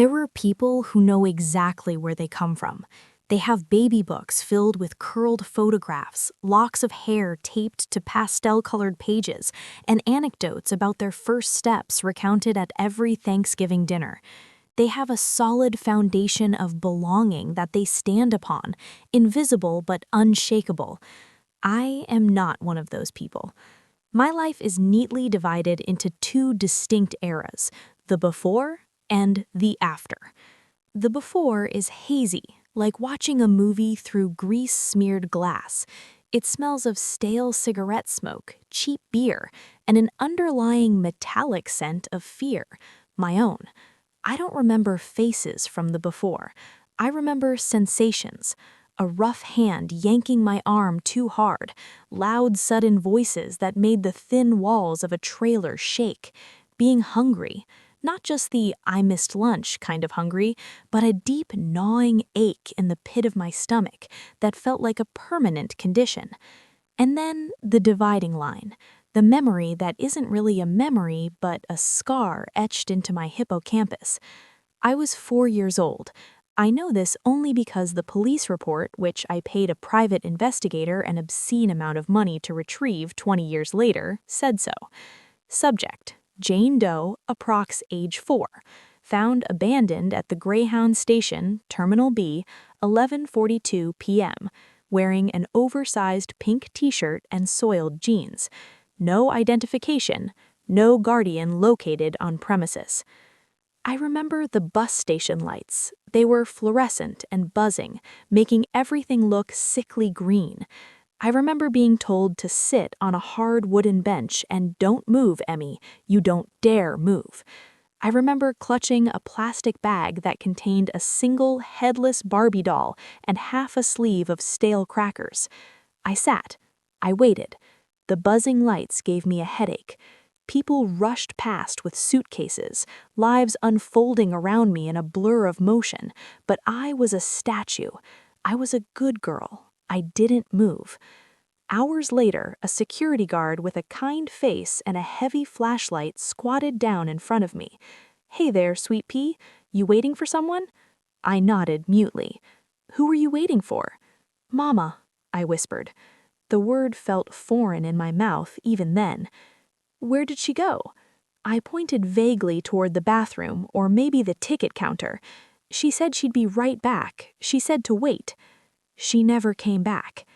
There were people who know exactly where they come from. They have baby books filled with curled photographs, locks of hair taped to pastel-colored pages, and anecdotes about their first steps recounted at every Thanksgiving dinner. They have a solid foundation of belonging that they stand upon, invisible but unshakable. I am not one of those people. My life is neatly divided into two distinct eras, the before and the after. The before is hazy, like watching a movie through grease-smeared glass. It smells of stale cigarette smoke, cheap beer, and an underlying metallic scent of fear, my own. I don't remember faces from the before. I remember sensations. A rough hand yanking my arm too hard, loud sudden voices that made the thin walls of a trailer shake, being hungry. Not just the I missed lunch kind of hungry, but a deep gnawing ache in the pit of my stomach that felt like a permanent condition. And then the dividing line, the memory that isn't really a memory but a scar etched into my hippocampus. I was 4 years old. I know this only because the police report, which I paid a private investigator an obscene amount of money to retrieve 20 years later, said so. Subject: Jane Doe, approx age 4, found abandoned at the Greyhound Station, Terminal B, 11:42 p.m., wearing an oversized pink t-shirt and soiled jeans. No identification, no guardian located on premises. I remember the bus station lights. They were fluorescent and buzzing, making everything look sickly green. I remember being told to sit on a hard wooden bench and don't move, Emmy, you don't dare move. I remember clutching a plastic bag that contained a single headless Barbie doll and half a sleeve of stale crackers. I sat. I waited. The buzzing lights gave me a headache. People rushed past with suitcases, lives unfolding around me in a blur of motion, but I was a statue. I was a good girl. I didn't move. Hours later, a security guard with a kind face and a heavy flashlight squatted down in front of me. "Hey there, sweet pea. You waiting for someone?" I nodded mutely. "Who were you waiting for?" "Mama," I whispered. The word felt foreign in my mouth even then. "Where did she go?" I pointed vaguely toward the bathroom or maybe the ticket counter. "She said she'd be right back. She said to wait." She never came back.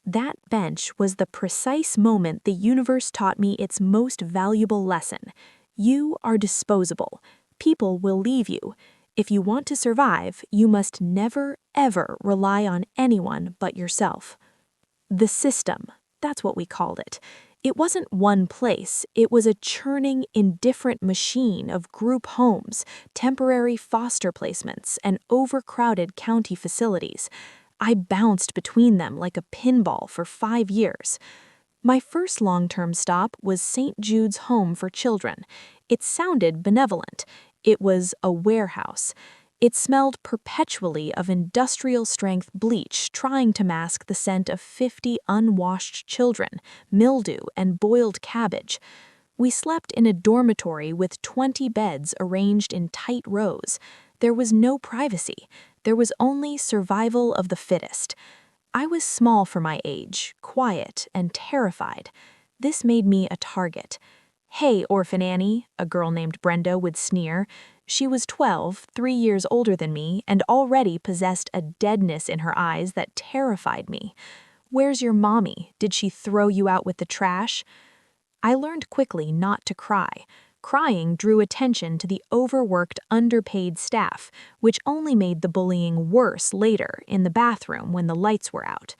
That bench was the precise moment the universe taught me its most valuable lesson. You are disposable. People will leave you. If you want to survive, you must never, ever rely on anyone but yourself. The system, that's what we called it. It wasn't one place, it was a churning, indifferent machine of group homes, temporary foster placements, and overcrowded county facilities. I bounced between them like a pinball for 5 years. My first long-term stop was St. Jude's Home for Children. It sounded benevolent. It was a warehouse. It smelled perpetually of industrial-strength bleach trying to mask the scent of 50 unwashed children, mildew, and boiled cabbage. We slept in a dormitory with 20 beds arranged in tight rows. There was no privacy. There was only survival of the fittest. I was small for my age, quiet, and terrified. This made me a target. "Hey, Orphan Annie," a girl named Brenda would sneer. She was 12, 3 years older than me, and already possessed a deadness in her eyes that terrified me. "Where's your mommy? Did she throw you out with the trash?" I learned quickly not to cry. Crying drew attention to the overworked, underpaid staff, which only made the bullying worse later in the bathroom when the lights were out.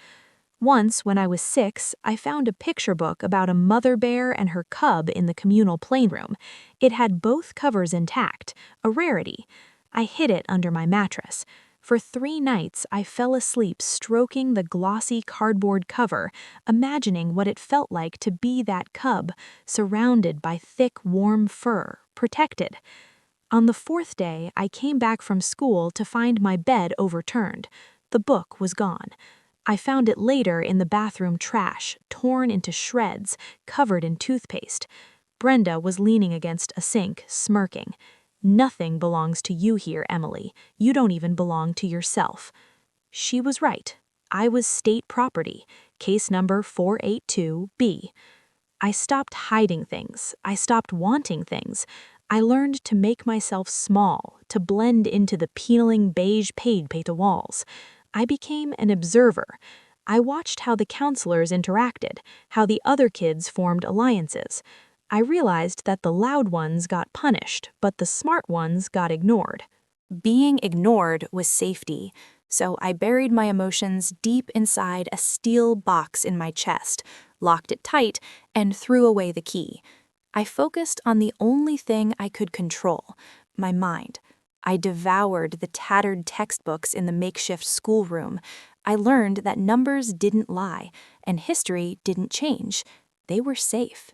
Once, when I was 6, I found a picture book about a mother bear and her cub in the communal playroom. It had both covers intact, a rarity. I hid it under my mattress. For 3 nights, I fell asleep stroking the glossy cardboard cover, imagining what it felt like to be that cub, surrounded by thick, warm fur, protected. On the 4th day, I came back from school to find my bed overturned. The book was gone. I found it later in the bathroom trash, torn into shreds, covered in toothpaste. Brenda was leaning against a sink, smirking. Nothing belongs to you here, Emily. You don't even belong to yourself." She was right. I was state property, case number 482B. I stopped hiding things. I stopped wanting things. I learned to make myself small, to blend into the peeling beige paint walls. I became an observer. I watched how the counselors interacted, how the other kids formed alliances. I realized that the loud ones got punished, but the smart ones got ignored. Being ignored was safety, so I buried my emotions deep inside a steel box in my chest, locked it tight, and threw away the key. I focused on the only thing I could control, my mind. I devoured the tattered textbooks in the makeshift schoolroom. I learned that numbers didn't lie, and history didn't change. They were safe.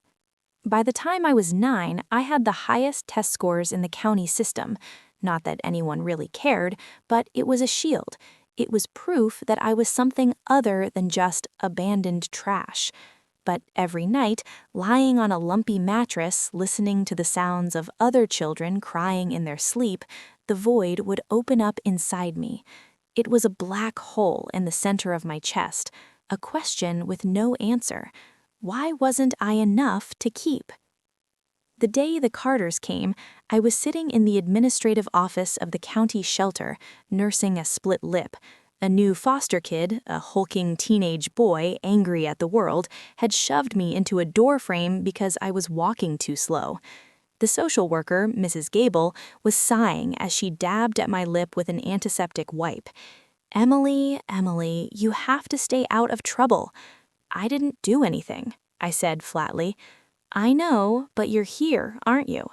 By the time I was 9, I had the highest test scores in the county system. Not that anyone really cared, but it was a shield. It was proof that I was something other than just abandoned trash. But every night, lying on a lumpy mattress, listening to the sounds of other children crying in their sleep, the void would open up inside me. It was a black hole in the center of my chest, a question with no answer. Why wasn't I enough to keep? The day the Carters came, I was sitting in the administrative office of the county shelter, nursing a split lip. A new foster kid, a hulking teenage boy angry at the world, had shoved me into a door frame because I was walking too slow. The social worker, Mrs. Gable, was sighing as she dabbed at my lip with an antiseptic wipe. "Emily, Emily, you have to stay out of trouble." "I didn't do anything," I said flatly. "I know, but you're here, aren't you?"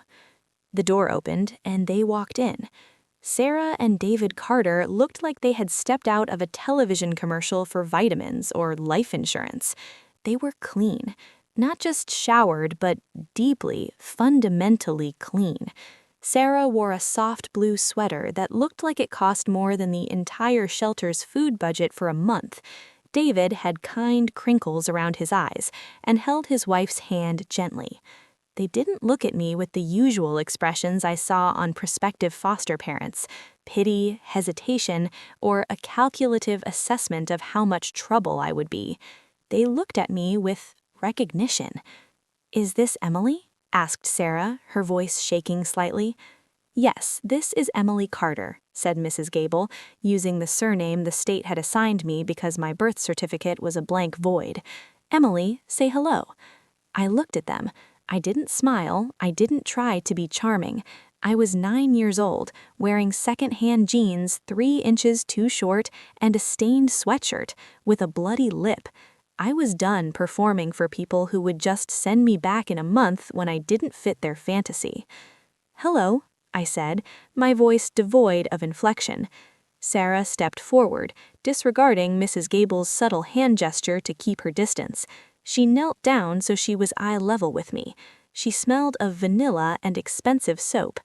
The door opened, and they walked in. Sarah and David Carter looked like they had stepped out of a television commercial for vitamins or life insurance. They were clean. Not just showered, but deeply, fundamentally clean. Sarah wore a soft blue sweater that looked like it cost more than the entire shelter's food budget for a month. David had kind crinkles around his eyes and held his wife's hand gently. They didn't look at me with the usual expressions I saw on prospective foster parents: pity, hesitation, or a calculative assessment of how much trouble I would be. They looked at me with recognition. "Is this Emily?" asked Sarah, her voice shaking slightly. "Yes, this is Emily Carter," said Mrs. Gable, using the surname the state had assigned me because my birth certificate was a blank void. "Emily, say hello." I looked at them. I didn't smile. I didn't try to be charming. I was 9 years old, wearing second-hand jeans 3 inches too short and a stained sweatshirt, with a bloody lip. I was done performing for people who would just send me back in a month when I didn't fit their fantasy. "Hello," I said, my voice devoid of inflection. Sarah stepped forward, disregarding Mrs. Gable's subtle hand gesture to keep her distance. She knelt down so she was eye level with me. She smelled of vanilla and expensive soap.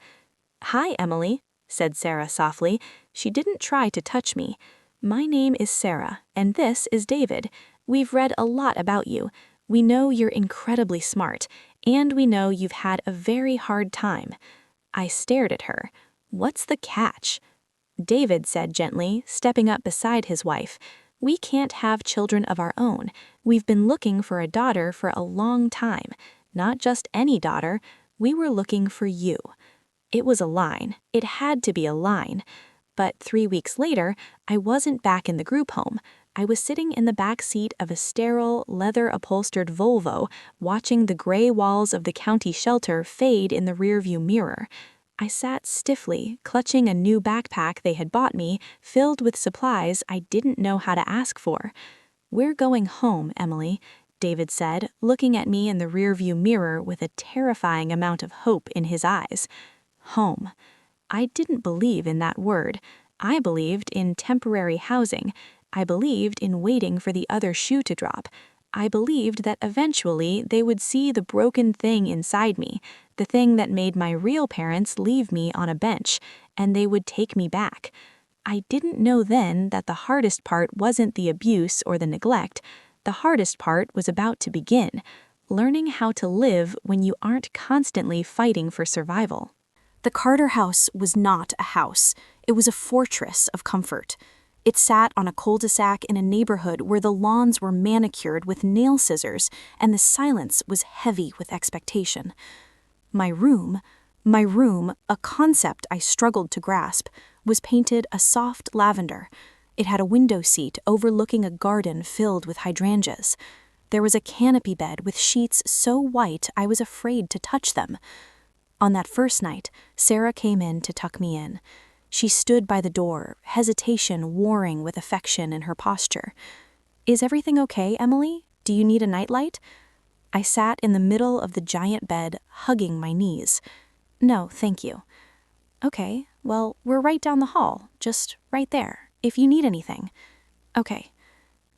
"Hi, Emily," said Sarah softly. She didn't try to touch me. "My name is Sarah, and this is David. We've read a lot about you. We know you're incredibly smart, and we know you've had a very hard time." I stared at her. What's the catch? David said gently, stepping up beside his wife, "We can't have children of our own. We've been looking for a daughter for a long time. Not just any daughter. We were looking for you." It was a line. It had to be a line. But 3 weeks later, I wasn't back in the group home. I was sitting in the back seat of a sterile, leather-upholstered Volvo, watching the gray walls of the county shelter fade in the rearview mirror. I sat stiffly, clutching a new backpack they had bought me, filled with supplies I didn't know how to ask for. "We're going home, Emily," David said, looking at me in the rearview mirror with a terrifying amount of hope in his eyes. Home. I didn't believe in that word. I believed in temporary housing. I believed in waiting for the other shoe to drop. I believed that eventually they would see the broken thing inside me, the thing that made my real parents leave me on a bench, and they would take me back. I didn't know then that the hardest part wasn't the abuse or the neglect. The hardest part was about to begin, learning how to live when you aren't constantly fighting for survival. The Carter house was not a house. It was a fortress of comfort. It sat on a cul-de-sac in a neighborhood where the lawns were manicured with nail scissors and the silence was heavy with expectation. My room, a concept I struggled to grasp, was painted a soft lavender. It had a window seat overlooking a garden filled with hydrangeas. There was a canopy bed with sheets so white I was afraid to touch them. On that first night, Sarah came in to tuck me in. She stood by the door, hesitation warring with affection in her posture. "Is everything okay, Emily? Do you need a nightlight?" I sat in the middle of the giant bed, hugging my knees. "No, thank you." "Okay, well, we're right down the hall, just right there, if you need anything." "Okay."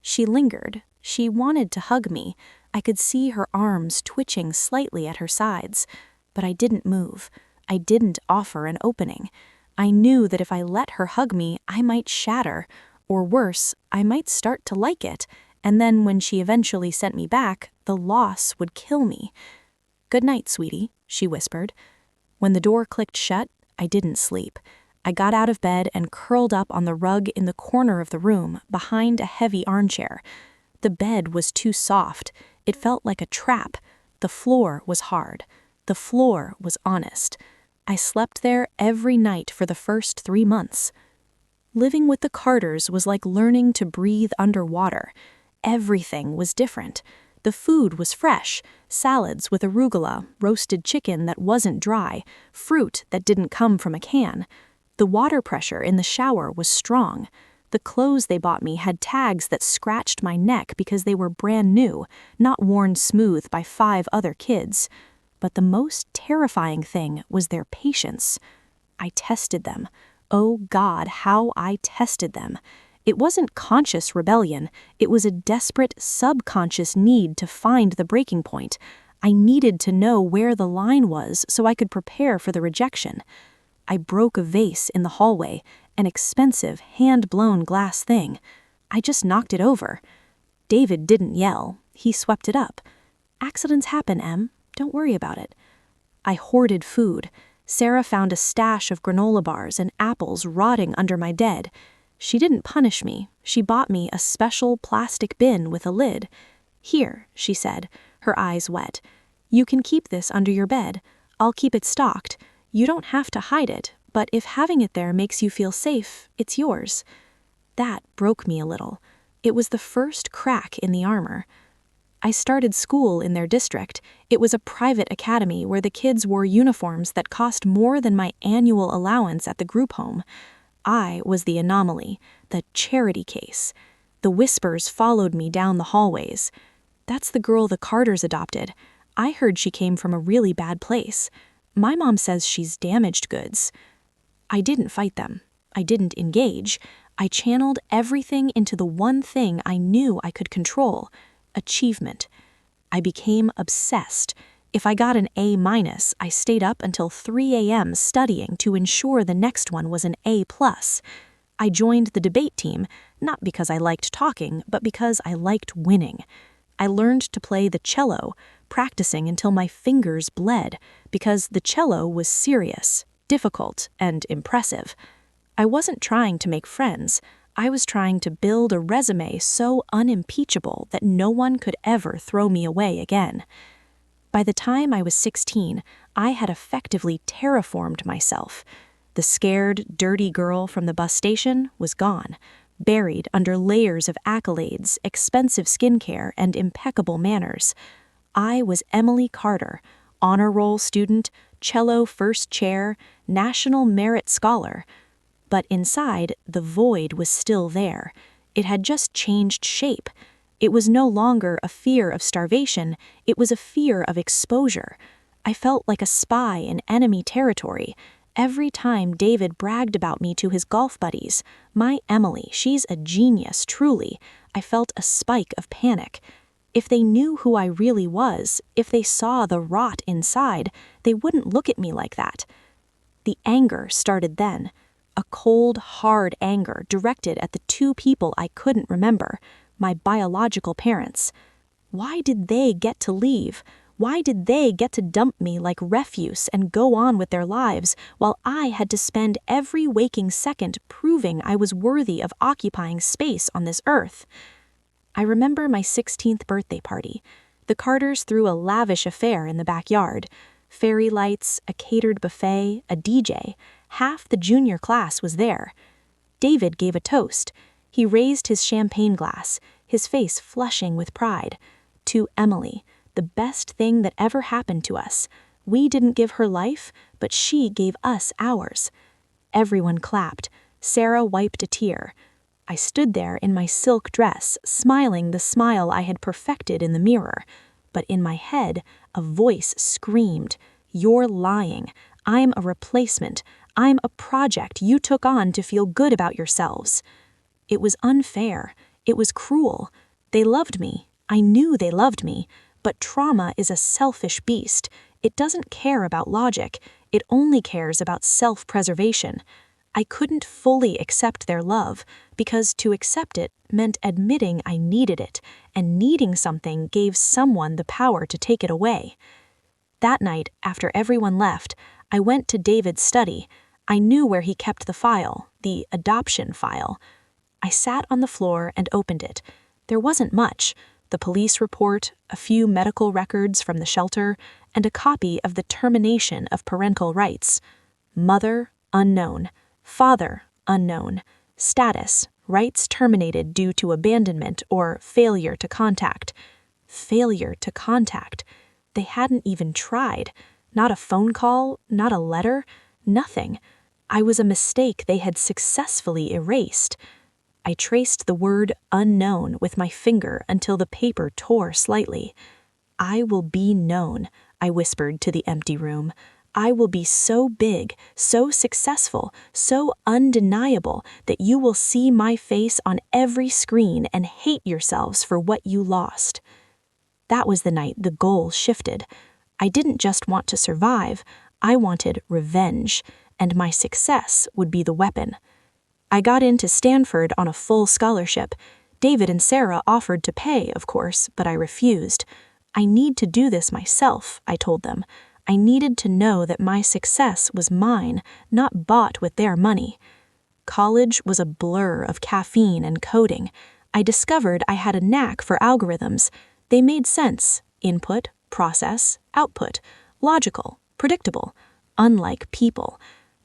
She lingered. She wanted to hug me. I could see her arms twitching slightly at her sides. But I didn't move. I didn't offer an opening. I knew that if I let her hug me, I might shatter, or worse, I might start to like it, and then when she eventually sent me back, the loss would kill me. "Good night, sweetie," she whispered. When the door clicked shut, I didn't sleep. I got out of bed and curled up on the rug in the corner of the room, behind a heavy armchair. The bed was too soft. It felt like a trap. The floor was hard. The floor was honest. I slept there every night for the first 3 months. Living with the Carters was like learning to breathe underwater. Everything was different. The food was fresh, salads with arugula, roasted chicken that wasn't dry, fruit that didn't come from a can. The water pressure in the shower was strong. The clothes they bought me had tags that scratched my neck because they were brand new, not worn smooth by 5 other kids. But the most terrifying thing was their patience. I tested them. Oh God, how I tested them. It wasn't conscious rebellion. It was a desperate, subconscious need to find the breaking point. I needed to know where the line was so I could prepare for the rejection. I broke a vase in the hallway, an expensive, hand-blown glass thing. I just knocked it over. David didn't yell. He swept it up. "Accidents happen, Em. Don't worry about it." I hoarded food. Sarah found a stash of granola bars and apples rotting under my bed. She didn't punish me. She bought me a special plastic bin with a lid. "Here," she said, her eyes wet. "You can keep this under your bed. I'll keep it stocked. You don't have to hide it, but if having it there makes you feel safe, it's yours." That broke me a little. It was the first crack in the armor. I started school in their district. It was a private academy where the kids wore uniforms that cost more than my annual allowance at the group home. I was the anomaly, the charity case. The whispers followed me down the hallways. "That's the girl the Carters adopted. I heard she came from a really bad place. My mom says she's damaged goods." I didn't fight them. I didn't engage. I channeled everything into the one thing I knew I could control: achievement. I became obsessed. If I got an A-, I stayed up until 3 a.m. studying to ensure the next one was an A+. I joined the debate team, not because I liked talking, but because I liked winning. I learned to play the cello, practicing until my fingers bled, because the cello was serious, difficult, and impressive. I wasn't trying to make friends. I was trying to build a resume so unimpeachable that no one could ever throw me away again. By the time I was 16, I had effectively terraformed myself. The scared, dirty girl from the bus station was gone, buried under layers of accolades, expensive skincare, and impeccable manners. I was Emily Carter, honor roll student, cello first chair, national merit scholar. But inside, the void was still there. It had just changed shape. It was no longer a fear of starvation, it was a fear of exposure. I felt like a spy in enemy territory. Every time David bragged about me to his golf buddies, "My Emily, she's a genius, truly," I felt a spike of panic. If they knew who I really was, if they saw the rot inside, they wouldn't look at me like that. The anger started then. A cold, hard anger directed at the 2 people I couldn't remember, my biological parents. Why did they get to leave? Why did they get to dump me like refuse and go on with their lives while I had to spend every waking second proving I was worthy of occupying space on this earth? I remember my 16th birthday party. The Carters threw a lavish affair in the backyard. Fairy lights, a catered buffet, a DJ. Half the junior class was there. David gave a toast. He raised his champagne glass, his face flushing with pride. To Emily, the best thing that ever happened to us. We didn't give her life, but she gave us ours. Everyone clapped. Sarah wiped a tear. I stood there in my silk dress, smiling the smile I had perfected in the mirror. But in my head, a voice screamed, "You're lying. I'm a replacement. I'm a project you took on to feel good about yourselves." It was unfair. It was cruel. They loved me. I knew they loved me. But trauma is a selfish beast. It doesn't care about logic. It only cares about self-preservation. I couldn't fully accept their love, because to accept it meant admitting I needed it, and needing something gave someone the power to take it away. That night, after everyone left, I went to David's study. I knew where he kept the file, the adoption file. I sat on the floor and opened it. There wasn't much: the police report, a few medical records from the shelter, and a copy of the termination of parental rights. Mother, unknown. Father, unknown. Status, rights terminated due to abandonment or failure to contact. Failure to contact. They hadn't even tried. Not a phone call, not a letter, nothing. I was a mistake they had successfully erased. I traced the word unknown with my finger until the paper tore slightly. "I will be known," I whispered to the empty room. "I will be so big, so successful, so undeniable that you will see my face on every screen and hate yourselves for what you lost." That was the night the goal shifted. I didn't just want to survive, I wanted revenge, and my success would be the weapon. I got into Stanford on a full scholarship. David and Sarah offered to pay, of course, but I refused. "I need to do this myself," I told them. I needed to know that my success was mine, not bought with their money. College was a blur of caffeine and coding. I discovered I had a knack for algorithms. They made sense: input, process, output, logical, predictable, unlike people.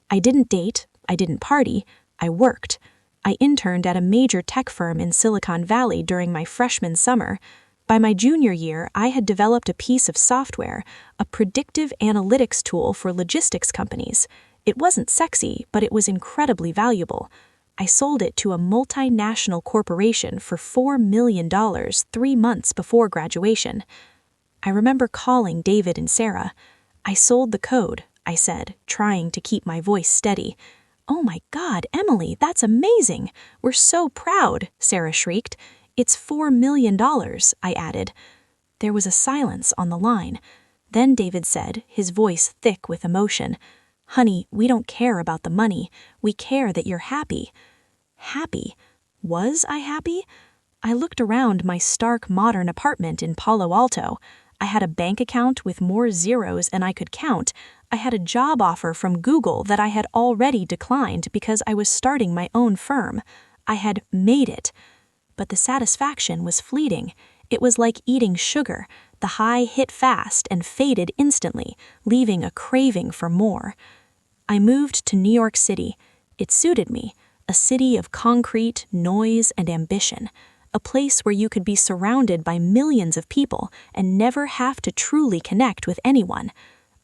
I didn't date, I didn't party, I worked. I interned at a major tech firm in Silicon Valley during my freshman summer. By my junior year, I had developed a piece of software, a predictive analytics tool for logistics companies. It wasn't sexy, but it was incredibly valuable. I sold it to a multinational corporation for $4 million 3 months before graduation. I remember calling David and Sarah. "I sold the code," I said, trying to keep my voice steady. "Oh my God, Emily, that's amazing! We're so proud," Sarah shrieked. "It's $4 million, I added. There was a silence on the line. Then David said, his voice thick with emotion, "Honey, we don't care about the money. We care that you're happy." Happy? Was I happy? I looked around my stark modern apartment in Palo Alto. I had a bank account with more zeros than I could count. I had a job offer from Google that I had already declined because I was starting my own firm. I had made it. But the satisfaction was fleeting. It was like eating sugar. The high hit fast and faded instantly, leaving a craving for more. I moved to New York City. It suited me, a city of concrete, noise, and ambition, a place where you could be surrounded by millions of people and never have to truly connect with anyone.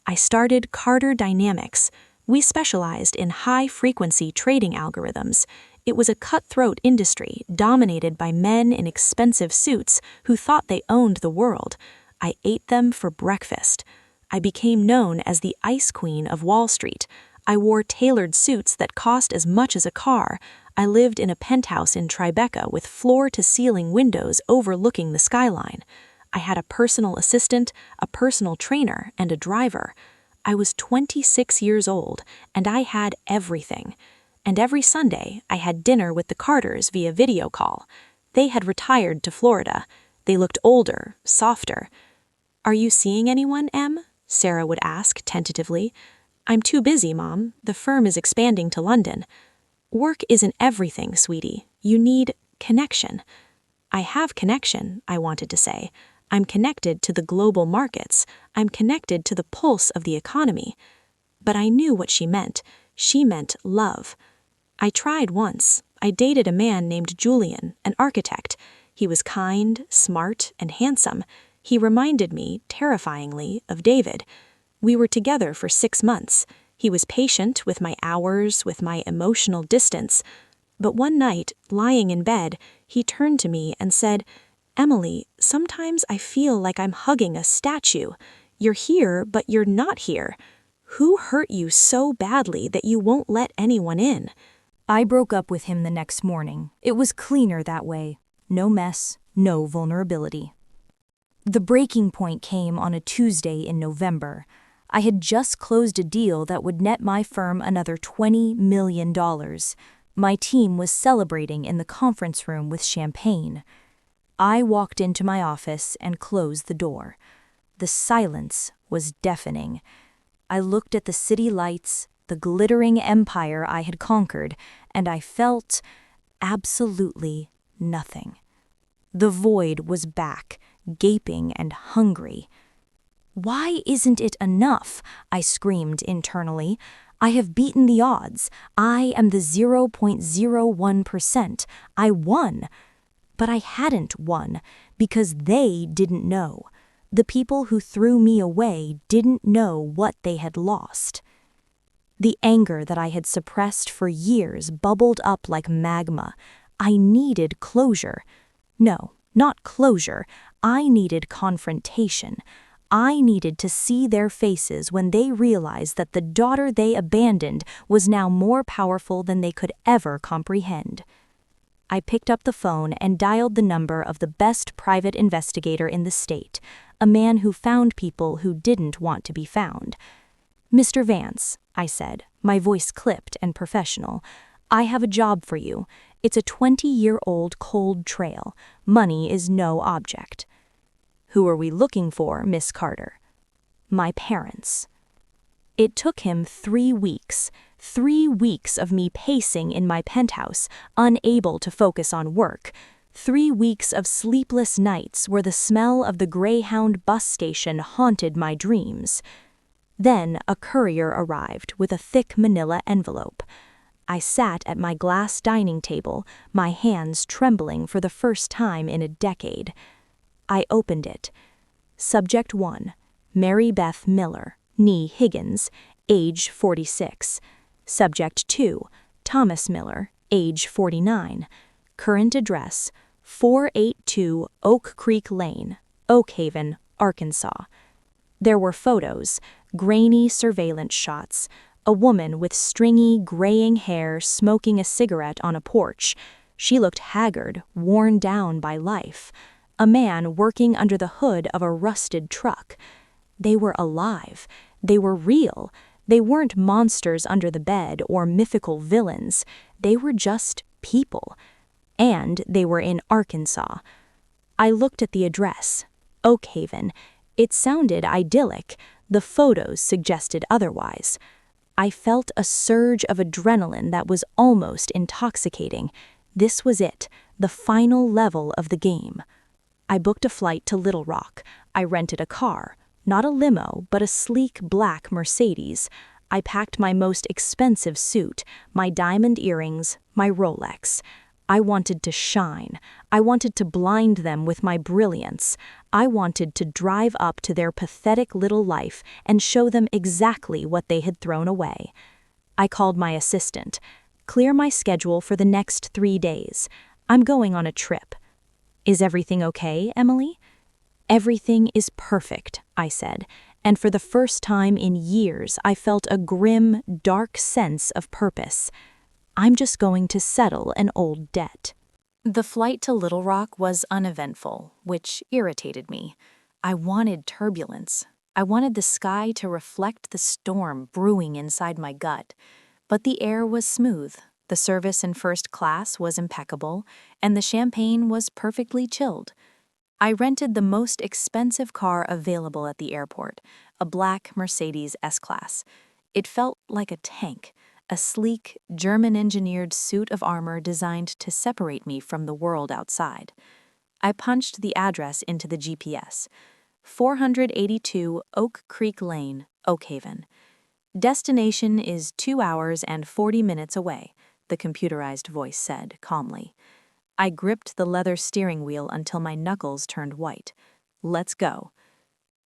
I started Carter Dynamics. We specialized in high-frequency trading algorithms. It was a cutthroat industry dominated by men in expensive suits who thought they owned the world. I ate them for breakfast. I became known as the Ice Queen of Wall Street. I wore tailored suits that cost as much as a car. I lived in a penthouse in Tribeca with floor-to-ceiling windows overlooking the skyline. I had a personal assistant, a personal trainer, and a driver. I was 26 years old, and I had everything. And every Sunday, I had dinner with the Carters via video call. They had retired to Florida. They looked older, softer. "Are you seeing anyone, Em?" Sarah would ask tentatively. "I'm too busy, Mom. The firm is expanding to London." "Work isn't everything, sweetie. You need connection." "I have connection," I wanted to say. "I'm connected to the global markets. I'm connected to the pulse of the economy." But I knew what she meant. She meant love. I tried once. I dated a man named Julian, an architect. He was kind, smart, and handsome. He reminded me, terrifyingly, of David. We were together for 6 months. He was patient with my hours, with my emotional distance. But one night, lying in bed, he turned to me and said, "Emily, sometimes I feel like I'm hugging a statue. You're here, but you're not here. Who hurt you so badly that you won't let anyone in?" I broke up with him the next morning. It was cleaner that way. No mess, no vulnerability. The breaking point came on a Tuesday in November. I had just closed a deal that would net my firm another $20 million. My team was celebrating in the conference room with champagne. I walked into my office and closed the door. The silence was deafening. I looked at the city lights, the glittering empire I had conquered, and I felt absolutely nothing. The void was back, gaping and hungry. "Why isn't it enough?" I screamed internally. "I have beaten the odds. I am the 0.01%. I won." But I hadn't won, because they didn't know. The people who threw me away didn't know what they had lost. The anger that I had suppressed for years bubbled up like magma. I needed closure. No, not closure. I needed confrontation. I needed to see their faces when they realized that the daughter they abandoned was now more powerful than they could ever comprehend. I picked up the phone and dialed the number of the best private investigator in the state, a man who found people who didn't want to be found. "Mr. Vance," I said, my voice clipped and professional, "I have a job for you. It's a 20-year-old cold trail. Money is no object." "Who are we looking for, Miss Carter?" "My parents." It took him 3 weeks. 3 weeks of me pacing in my penthouse, unable to focus on work. 3 weeks of sleepless nights where the smell of the Greyhound bus station haunted my dreams. Then a courier arrived with a thick manila envelope. I sat at my glass dining table, my hands trembling for the first time in a decade. I opened it. Subject 1, Mary Beth Miller, née Higgins, age 46. Subject 2, Thomas Miller, age 49. Current address, 482 Oak Creek Lane, Oak Haven, Arkansas. There were photos, grainy surveillance shots, a woman with stringy, graying hair smoking a cigarette on a porch. She looked haggard, worn down by life. A man working under the hood of a rusted truck. They were alive. They were real. They weren't monsters under the bed or mythical villains. They were just people. And they were in Arkansas. I looked at the address, Oak Haven. It sounded idyllic. The photos suggested otherwise. I felt a surge of adrenaline that was almost intoxicating. This was it, the final level of the game. I booked a flight to Little Rock. I rented a car. Not a limo, but a sleek black Mercedes. I packed my most expensive suit, my diamond earrings, my Rolex. I wanted to shine. I wanted to blind them with my brilliance. I wanted to drive up to their pathetic little life and show them exactly what they had thrown away. I called my assistant. "Clear my schedule for the next 3 days. I'm going on a trip." "Is everything okay, Emily?" "Everything is perfect," I said, and for the first time in years I felt a grim, dark sense of purpose. I'm just going to settle an old debt. The flight to Little Rock was uneventful, which irritated me. I wanted turbulence. I wanted the sky to reflect the storm brewing inside my gut. But the air was smooth, the service in first class was impeccable, and the champagne was perfectly chilled. I rented the most expensive car available at the airport, a black Mercedes S-Class. It felt like a tank, a sleek, German-engineered suit of armor designed to separate me from the world outside. I punched the address into the GPS. 482 Oak Creek Lane, Oakhaven. Destination is 2 hours and 40 minutes away, the computerized voice said calmly. I gripped the leather steering wheel until my knuckles turned white. Let's go.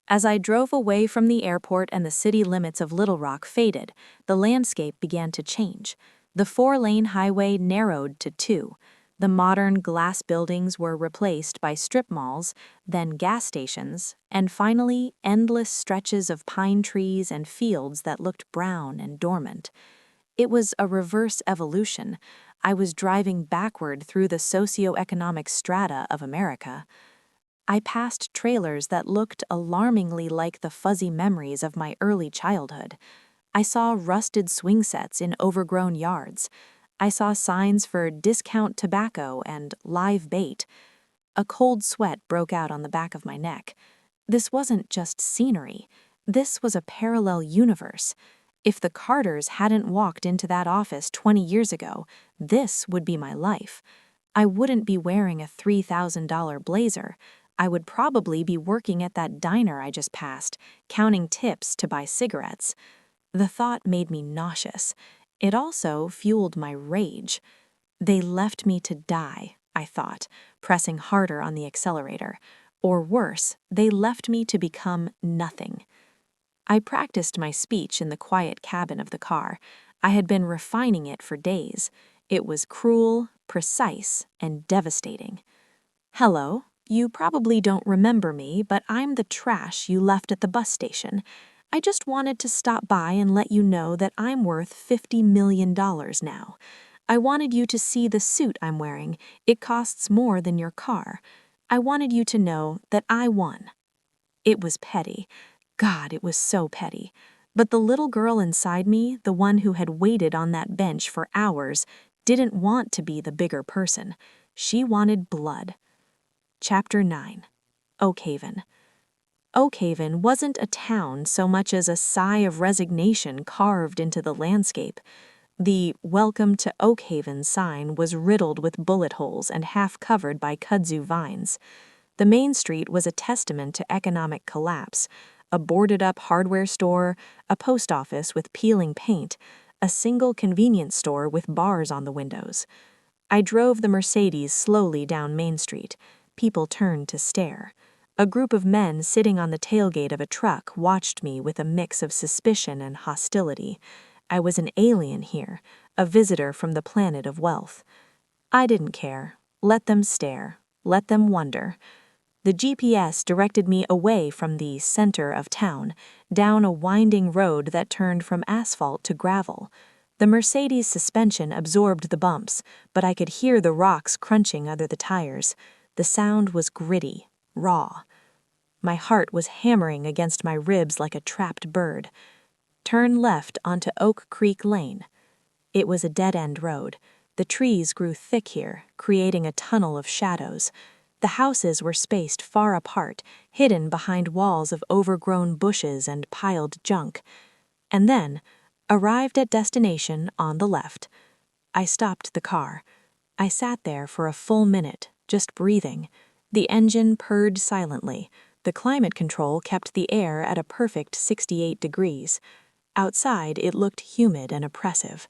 As I drove away from the airport and the city limits of Little Rock faded, the landscape began to change. The 4-lane highway narrowed to 2. The modern glass buildings were replaced by strip malls, then gas stations, and finally endless stretches of pine trees and fields that looked brown and dormant. It was a reverse evolution. I was driving backward through the socioeconomic strata of America. I passed trailers that looked alarmingly like the fuzzy memories of my early childhood. I saw rusted swing sets in overgrown yards. I saw signs for discount tobacco and live bait. A cold sweat broke out on the back of my neck. This wasn't just scenery. This was a parallel universe. If the Carters hadn't walked into that office 20 years ago, this would be my life. I wouldn't be wearing a $3,000 blazer. I would probably be working at that diner I just passed, counting tips to buy cigarettes. The thought made me nauseous. It also fueled my rage. They left me to die, I thought, pressing harder on the accelerator. Or worse, they left me to become nothing. I practiced my speech in the quiet cabin of the car. I had been refining it for days. It was cruel, precise, and devastating. Hello, you probably don't remember me, but I'm the trash you left at the bus station. I just wanted to stop by and let you know that I'm worth $50 million now. I wanted you to see the suit I'm wearing. It costs more than your car. I wanted you to know that I won. It was petty. God, it was so petty. But the little girl inside me, the one who had waited on that bench for hours, didn't want to be the bigger person. She wanted blood. Chapter 9. Oakhaven. Oakhaven wasn't a town so much as a sigh of resignation carved into the landscape. The "Welcome to Oakhaven" sign was riddled with bullet holes and half covered by kudzu vines. The main street was a testament to economic collapse. A boarded-up hardware store, a post office with peeling paint, a single convenience store with bars on the windows. I drove the Mercedes slowly down Main Street. People turned to stare. A group of men sitting on the tailgate of a truck watched me with a mix of suspicion and hostility. I was an alien here, a visitor from the planet of wealth. I didn't care. Let them stare. Let them wonder. The GPS directed me away from the center of town, down a winding road that turned from asphalt to gravel. The Mercedes suspension absorbed the bumps, but I could hear the rocks crunching under the tires. The sound was gritty, raw. My heart was hammering against my ribs like a trapped bird. Turn left onto Oak Creek Lane. It was a dead-end road. The trees grew thick here, creating a tunnel of shadows. The houses were spaced far apart, hidden behind walls of overgrown bushes and piled junk. And then, arrived at destination on the left. I stopped the car. I sat there for a full minute, just breathing. The engine purred silently. The climate control kept the air at a perfect 68 degrees. Outside, it looked humid and oppressive.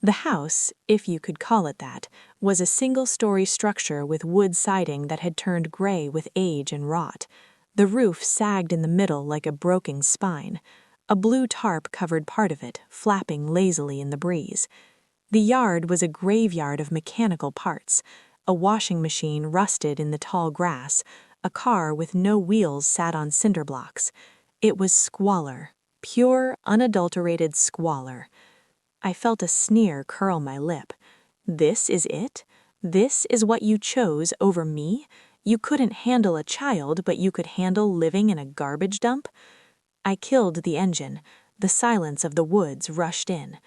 The house, if you could call it that, was a single-story structure with wood siding that had turned gray with age and rot. The roof sagged in the middle like a broken spine. A blue tarp covered part of it, flapping lazily in the breeze. The yard was a graveyard of mechanical parts. A washing machine rusted in the tall grass. A car with no wheels sat on cinder blocks. It was squalor, pure, unadulterated squalor. I felt a sneer curl my lip. This is it? This is what you chose over me? You couldn't handle a child, but you could handle living in a garbage dump? I killed the engine. The silence of the woods rushed in.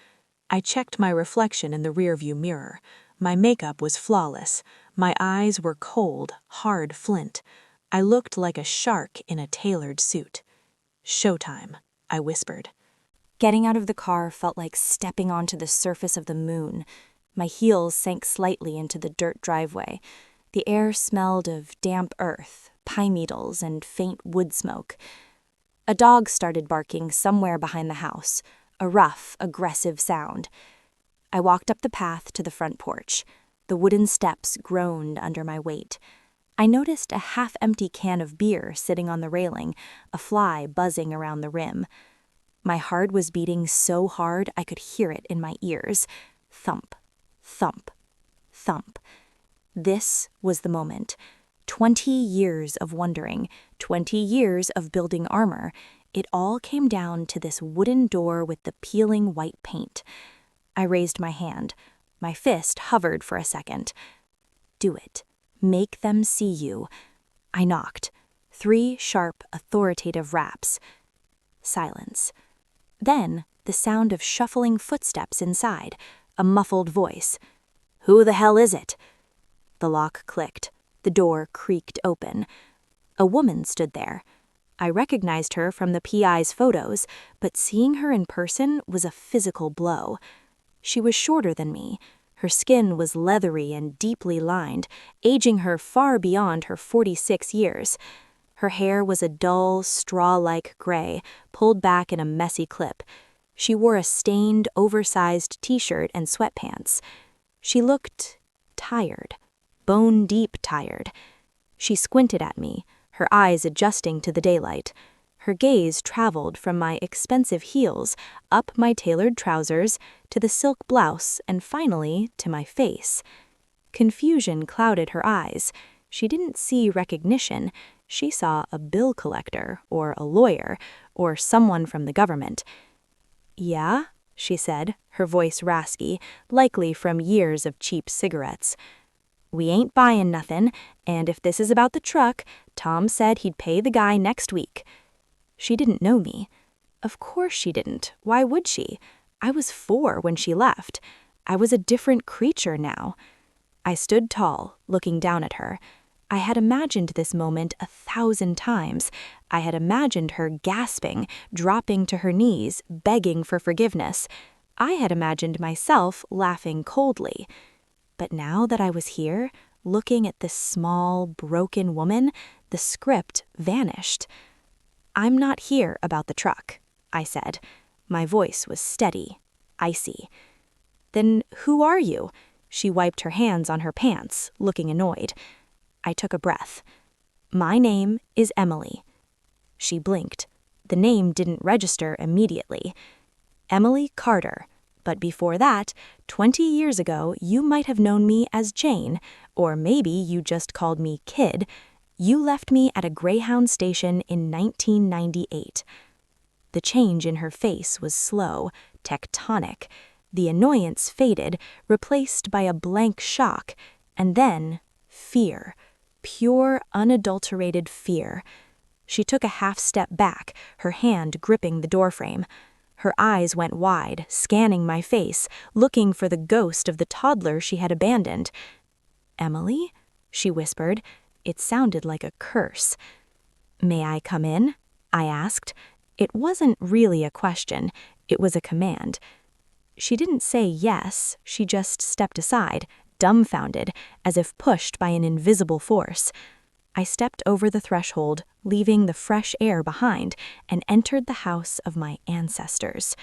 I checked my reflection in the rearview mirror. My makeup was flawless. My eyes were cold, hard flint. I looked like a shark in a tailored suit. "Showtime," I whispered. Getting out of the car felt like stepping onto the surface of the moon. My heels sank slightly into the dirt driveway. The air smelled of damp earth, pine needles, and faint wood smoke. A dog started barking somewhere behind the house, a rough, aggressive sound. I walked up the path to the front porch. The wooden steps groaned under my weight. I noticed a half-empty can of beer sitting on the railing, a fly buzzing around the rim. My heart was beating so hard I could hear it in my ears. Thump, thump, thump. This was the moment. 20 years of wondering, 20 years of building armor. It all came down to this wooden door with the peeling white paint. I raised my hand. My fist hovered for a second. Do it. Make them see you. I knocked. 3 sharp, authoritative raps. Silence. Then, the sound of shuffling footsteps inside, a muffled voice. "Who the hell is it?" The lock clicked. The door creaked open. A woman stood there. I recognized her from the PI's photos, but seeing her in person was a physical blow. She was shorter than me. Her skin was leathery and deeply lined, aging her far beyond her 46 years. Her hair was a dull, straw-like gray, pulled back in a messy clip. She wore a stained, oversized t-shirt and sweatpants. She looked tired, bone-deep tired. She squinted at me, her eyes adjusting to the daylight. Her gaze traveled from my expensive heels, up my tailored trousers, to the silk blouse, and finally to my face. Confusion clouded her eyes. She didn't see recognition. She saw a bill collector, or a lawyer, or someone from the government. "Yeah?" she said, her voice raspy, likely from years of cheap cigarettes. "We ain't buying nothin', and if this is about the truck, Tom said he'd pay the guy next week." She didn't know me. Of course she didn't. Why would she? I was 4 when she left. I was a different creature now. I stood tall, looking down at her. I had imagined this moment 1,000 times. I had imagined her gasping, dropping to her knees, begging for forgiveness. I had imagined myself laughing coldly. But now that I was here, looking at this small, broken woman, the script vanished. "I'm not here about the truck," I said. My voice was steady, icy. "Then who are you?" She wiped her hands on her pants, looking annoyed. I took a breath. "My name is Emily." She blinked. The name didn't register immediately. "Emily Carter. But before that, 20 years ago, you might have known me as Jane, or maybe you just called me Kid. You left me at a Greyhound station in 1998. The change in her face was slow, tectonic. The annoyance faded, replaced by a blank shock, and then fear. Pure, unadulterated fear. She took a half step back, her hand gripping the doorframe. Her eyes went wide, scanning my face, looking for the ghost of the toddler she had abandoned. "Emily?" she whispered. It sounded like a curse. "May I come in?" I asked. It wasn't really a question, it was a command. She didn't say yes, she just stepped aside, dumbfounded, as if pushed by an invisible force. I stepped over the threshold, leaving the fresh air behind, and entered the house of my ancestors.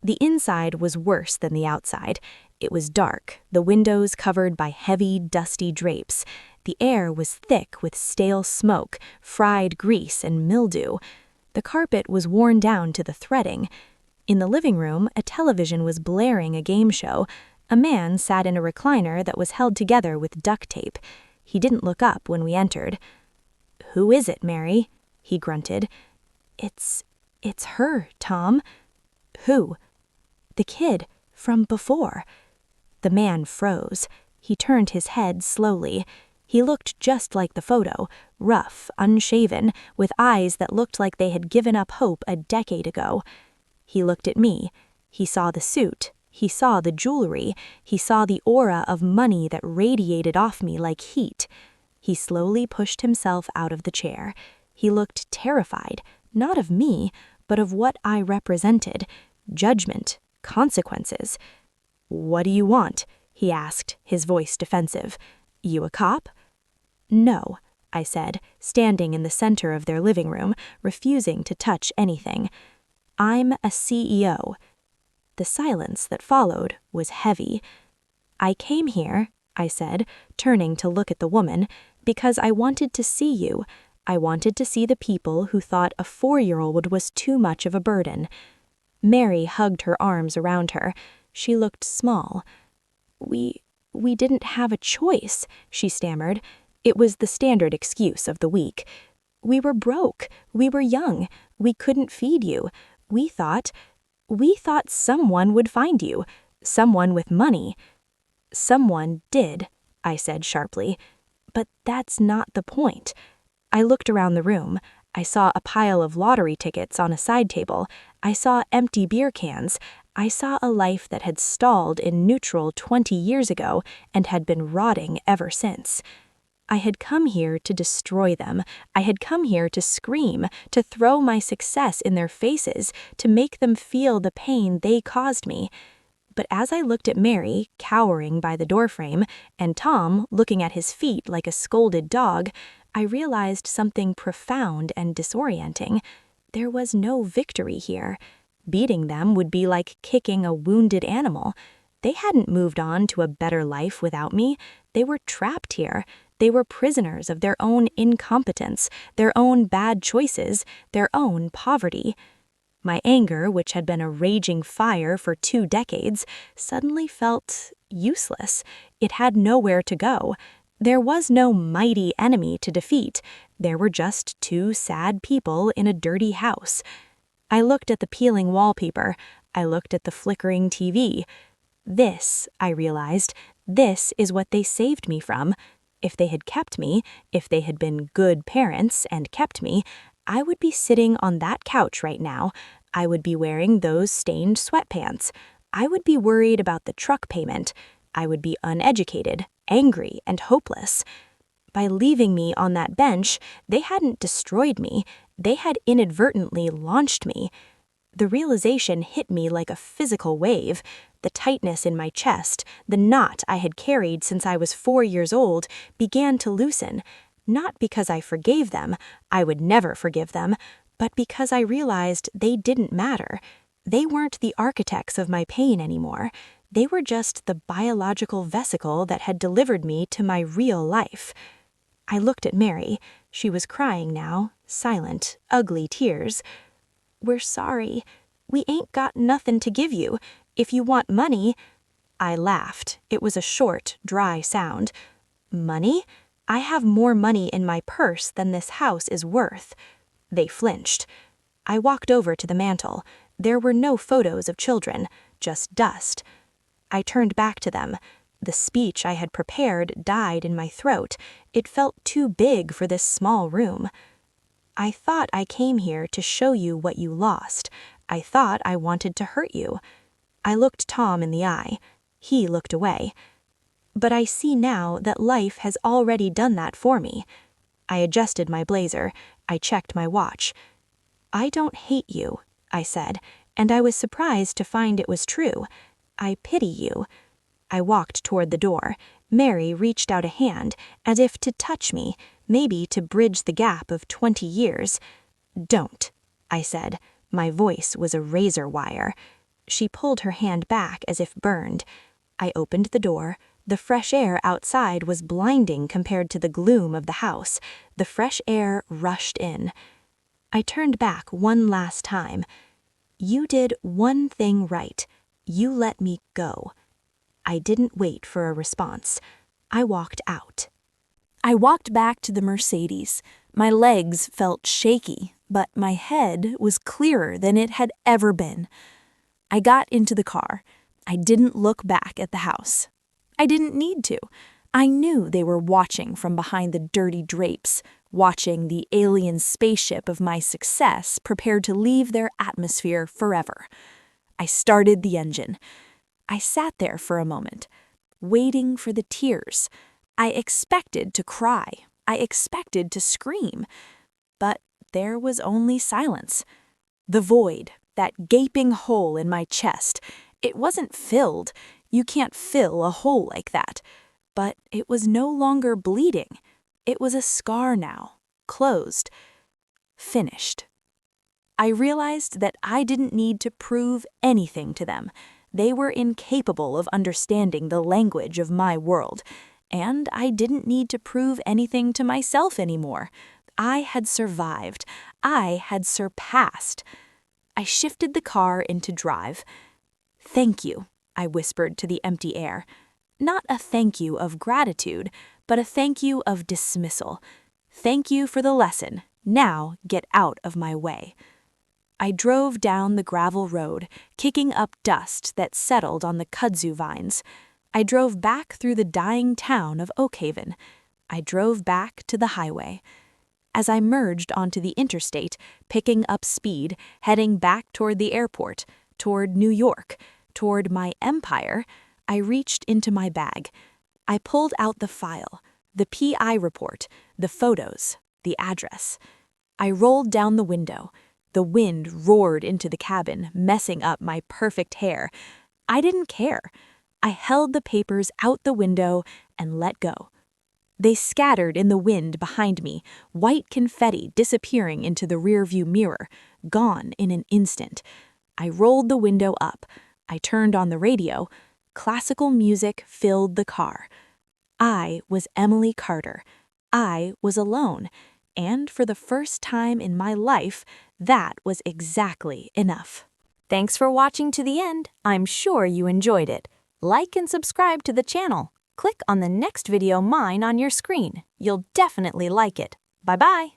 The inside was worse than the outside. It was dark, the windows covered by heavy, dusty drapes. The air was thick with stale smoke, fried grease, and mildew. The carpet was worn down to the threading. In the living room, a television was blaring a game show. A man sat in a recliner that was held together with duct tape. He didn't look up when we entered. "Who is it, Mary?" he grunted. It's her, Tom." "Who?" "The kid, from before." The man froze. He turned his head slowly. He looked just like the photo, rough, unshaven, with eyes that looked like they had given up hope a decade ago. He looked at me. He saw the suit. He saw the jewelry. He saw the aura of money that radiated off me like heat. He slowly pushed himself out of the chair. He looked terrified, not of me, but of what I represented: judgment, consequences. "What do you want?" he asked, his voice defensive. "You a cop?" "No," I said, standing in the center of their living room, refusing to touch anything. "I'm a CEO." The silence that followed was heavy. "I came here," I said, turning to look at the woman, "because I wanted to see you. I wanted to see the people who thought a 4-year-old was too much of a burden." Mary hugged her arms around her. She looked small. We didn't have a choice," she stammered. It was the standard excuse of the week. "We were broke. We were young. We couldn't feed you. We thought someone would find you. Someone with money." "Someone did," I said sharply. "But that's not the point." I looked around the room. I saw a pile of lottery tickets on a side table. I saw empty beer cans. I saw a life that had stalled in neutral 20 years ago and had been rotting ever since. I had come here to destroy them. I had come here to scream, to throw my success in their faces, to make them feel the pain they caused me. But as I looked at Mary, cowering by the doorframe, and Tom looking at his feet like a scolded dog, I realized something profound and disorienting. There was no victory here. Beating them would be like kicking a wounded animal. They hadn't moved on to a better life without me. They were trapped here. They were prisoners of their own incompetence, their own bad choices, their own poverty. My anger, which had been a raging fire for 2 decades, suddenly felt useless. It had nowhere to go. There was no mighty enemy to defeat. There were just 2 sad people in a dirty house. I looked at the peeling wallpaper. I looked at the flickering TV. This, I realized, this is what they saved me from. If they had kept me, if they had been good parents and kept me, I would be sitting on that couch right now. I would be wearing those stained sweatpants. I would be worried about the truck payment. I would be uneducated, angry, and hopeless. By leaving me on that bench, they hadn't destroyed me. They had inadvertently launched me. The realization hit me like a physical wave. The tightness in my chest, the knot I had carried since I was 4 years old, began to loosen. Not because I forgave them, I would never forgive them, but because I realized they didn't matter. They weren't the architects of my pain anymore. They were just the biological vesicle that had delivered me to my real life. I looked at Mary. She was crying now, silent, ugly tears. "We're sorry. We ain't got nothin' to give you. If you want money—" I laughed. It was a short, dry sound. "Money? I have more money in my purse than this house is worth." They flinched. I walked over to the mantel. There were no photos of children, just dust. I turned back to them. The speech I had prepared died in my throat. It felt too big for this small room. "I thought I came here to show you what you lost. I thought I wanted to hurt you." I looked Tom in the eye. He looked away. "But I see now that life has already done that for me." I adjusted my blazer. I checked my watch. "I don't hate you," I said, and I was surprised to find it was true. "I pity you." I walked toward the door. Mary reached out a hand, as if to touch me, maybe to bridge the gap of 20 years. "Don't," I said. My voice was a razor wire. She pulled her hand back as if burned. I opened the door. The fresh air outside was blinding compared to the gloom of the house. The fresh air rushed in. I turned back one last time. "You did one thing right. You let me go." I didn't wait for a response. I walked out. I walked back to the Mercedes. My legs felt shaky, but my head was clearer than it had ever been. I got into the car. I didn't look back at the house. I didn't need to. I knew they were watching from behind the dirty drapes, watching the alien spaceship of my success prepared to leave their atmosphere forever. I started the engine. I sat there for a moment, waiting for the tears. I expected to cry. I expected to scream. But there was only silence. The void, that gaping hole in my chest, it wasn't filled. You can't fill a hole like that. But it was no longer bleeding. It was a scar now, closed, finished. I realized that I didn't need to prove anything to them. They were incapable of understanding the language of my world, and I didn't need to prove anything to myself anymore. I had survived. I had surpassed. I shifted the car into drive. "Thank you," I whispered to the empty air. Not a thank you of gratitude, but a thank you of dismissal. Thank you for the lesson. Now get out of my way. I drove down the gravel road, kicking up dust that settled on the kudzu vines. I drove back through the dying town of Oakhaven. I drove back to the highway. As I merged onto the interstate, picking up speed, heading back toward the airport, toward New York, toward my empire, I reached into my bag. I pulled out the file, the PI report, the photos, the address. I rolled down the window. The wind roared into the cabin, messing up my perfect hair. I didn't care. I held the papers out the window and let go. They scattered in the wind behind me, white confetti disappearing into the rearview mirror, gone in an instant. I rolled the window up. I turned on the radio. Classical music filled the car. I was Emily Carter. I was alone. And for the first time in my life, that was exactly enough. Thanks for watching to the end. I'm sure you enjoyed it. Like and subscribe to the channel. Click on the next video mine on your screen. You'll definitely like it. Bye-bye.